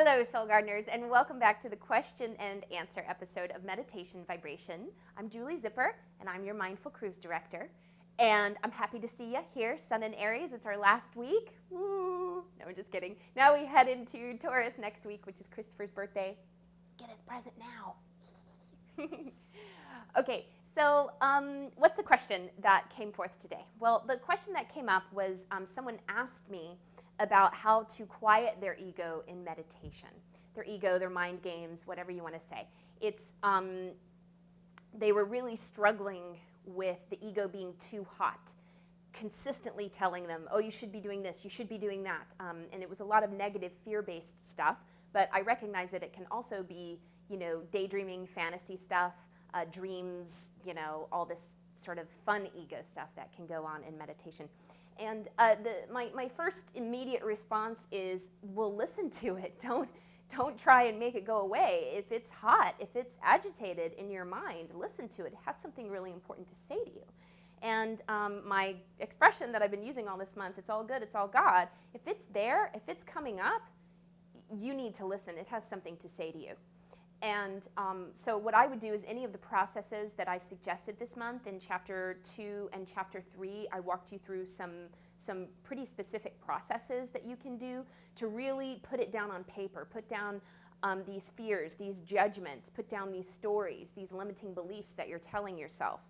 Hello, Soul Gardeners, and welcome back to the question and answer episode of Meditation Vibration. I'm Julie Zipper, and I'm your Mindful Cruise Director. And I'm happy to see you here, Sun in Aries. It's our last week. Woo. No, I'm just kidding. Now we head into Taurus next week, which is Christopher's birthday. Get his present now. Okay, so what's the question that came forth today? Well, the question that came up was someone asked me about how to quiet their ego in meditation. Their ego, their mind games, whatever you want to say. It's they were really struggling with the ego being too hot, consistently telling them, oh, you should be doing this, you should be doing that. And it was a lot of negative fear-based stuff, but I recognize that it can also be, daydreaming, fantasy stuff, dreams, all this sort of fun ego stuff that can go on in meditation. And my first immediate response is, well, listen to it. Don't try and make it go away. If it's hot, if it's agitated in your mind, listen to it. It has something really important to say to you. And my expression that I've been using all this month, it's all good, it's all God, if it's there, if it's coming up, you need to listen. It has something to say to you. And so what I would do is any of the processes that I've suggested this month in Chapter 2 and Chapter 3, I walked you through some pretty specific processes that you can do to really put it down on paper, put down these fears, these judgments, put down these stories, these limiting beliefs that you're telling yourself.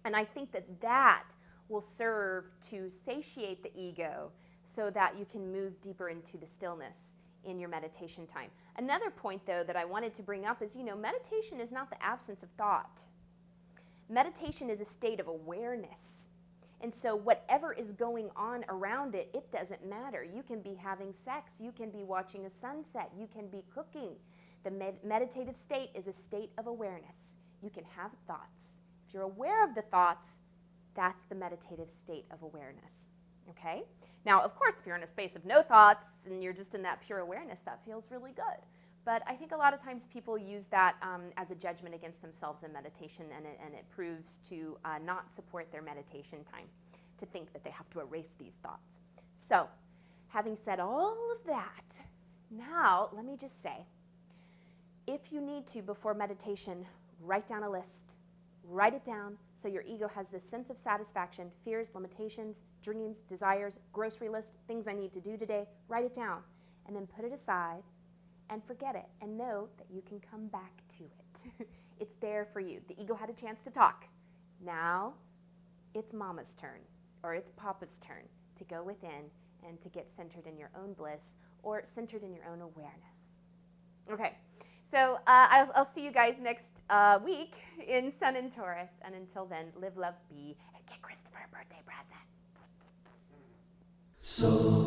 And I think that will serve to satiate the ego so that you can move deeper into the stillness in your meditation time. Another point, though, that I wanted to bring up is, meditation is not the absence of thought. Meditation is a state of awareness. And so whatever is going on around it, it doesn't matter. You can be having sex. You can be watching a sunset. You can be cooking. The meditative state is a state of awareness. You can have thoughts. If you're aware of the thoughts, that's the meditative state of awareness. Okay? Now, of course, if you're in a space of no thoughts and you're just in that pure awareness, that feels really good. But I think a lot of times people use that as a judgment against themselves in meditation, and it proves to not support their meditation time, to think that they have to erase these thoughts. So, having said all of that, now let me just say, if you need to, before meditation, write down a list. Write it down so your ego has this sense of satisfaction, fears, limitations, dreams, desires, grocery list, things I need to do today. Write it down and then put it aside and forget it and know that you can come back to it. It's there for you. The ego had a chance to talk. Now it's mama's turn or it's papa's turn to go within and to get centered in your own bliss or centered in your own awareness. Okay. So I'll see you guys next week in Sun and Taurus. And until then, live, love, be, and get Christopher a birthday present. So